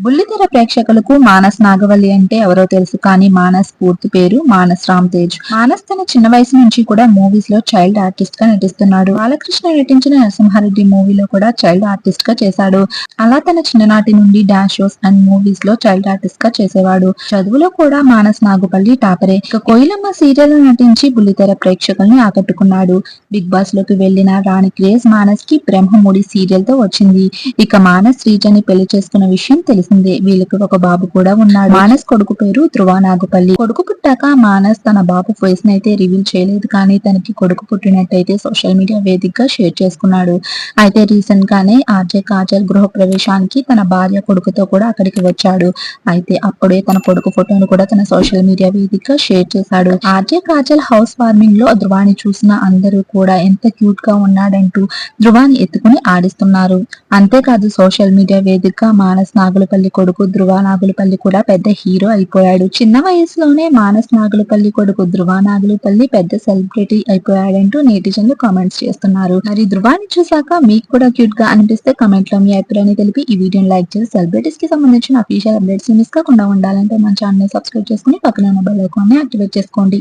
బుల్లితెర ప్రేక్షకులకు మానస్ నాగవల్లి అంటే ఎవరో తెలుసు, కానీ మానస్ పూర్తి పేరు మానస్ రామ్ తేజ్. మానస్ తన చిన్న వయసు నుంచి కూడా మూవీస్ లో చైల్డ్ ఆర్టిస్ట్ గా నటిస్తున్నాడు. బాలకృష్ణ నటించిన నరసింహారెడ్డి మూవీలో కూడా చైల్డ్ ఆర్టిస్ట్ గా చేశాడు. అలా తన చిన్ననాటి నుండి డాన్స్ షోస్ అండ్ మూవీస్ లో చైల్డ్ ఆర్టిస్ట్ గా చేసేవాడు. చదువులో కూడా మానస్ నాగుపల్లి టాపరే. ఇక కోయిలమ్మ సీరియల్ లో నటించి బుల్లితెర ప్రేక్షకుల్ని ఆకట్టుకున్నాడు. బిగ్ బాస్ లోకి వెళ్లిన రాణి క్రేజ్ మానస్ కి బ్రహ్మముడి సీరియల్ తో వచ్చింది. ఇక మానస్ శ్రీజని పెళ్లి చేసుకున్న విషయం తెలిసిందే. వీళ్ళకి ఒక బాబు కూడా ఉన్నాడు. మానస్ కొడుకు పేరు ధ్రువ నాగుపల్లి. కొడుకు పుట్టాక మానస్ తన బాబు ఫేస్ అయితే రివీల్ చేయలేదు, కానీ తనకి కొడుకు పుట్టినట్టయితే సోషల్ మీడియా వేదికగా షేర్ చేసుకున్నాడు. అయితే రీసెంట్ గానే ఆర్జే కాజల్ గృహ ప్రవేశానికి తన భార్య కొడుకుతో కూడా అక్కడికి వచ్చాడు. అయితే అప్పుడే తన కొడుకు ఫోటోను కూడా తన సోషల్ మీడియా వేదికగా షేర్ చేశాడు. ఆర్జే కాజల్ హౌస్ వార్మింగ్ లో ధ్రువాని చూసిన అందరూ కూడా ఎంత క్యూట్ గా ఉన్నాడంటూ ధ్రువాని ఎత్తుకుని ఆడిస్తున్నారు. అంతేకాదు సోషల్ మీడియా వేదికగా మానస్ నాగులపల్లి కొడుకు ధ్రువ నాగులపల్లి కూడా పెద్ద హీరో అయిపోయాడు. చిన్న వయసులోనే మానస్ నాగులపల్లి కొడుకు ధ్రువ నాగులపల్లి పెద్ద సెలబ్రిటీ అయిపోయాడంటూ నెటిజన్లు కామెంట్స్ చేస్తున్నారు. మరి ధ్రువాని చూసాక మీకు కూడా క్యూట్ గా అనిపిస్తే కామెంట్ లో మీ అభిప్రాయాన్ని తెలిపి ఈ వీడియోని లైక్ చేసి సెలబ్రిటీస్ కి సంబంధించిన అఫీషియల్ అప్డేట్స్ మిస్ కాకుండా ఉండాలంటే మన ఛానల్ ని సబ్స్క్రైబ్ చేసుకుని పక్కన ఉన్న బెల్ ఐకాన్ ని యాక్టివేట్ చేసుకోండి.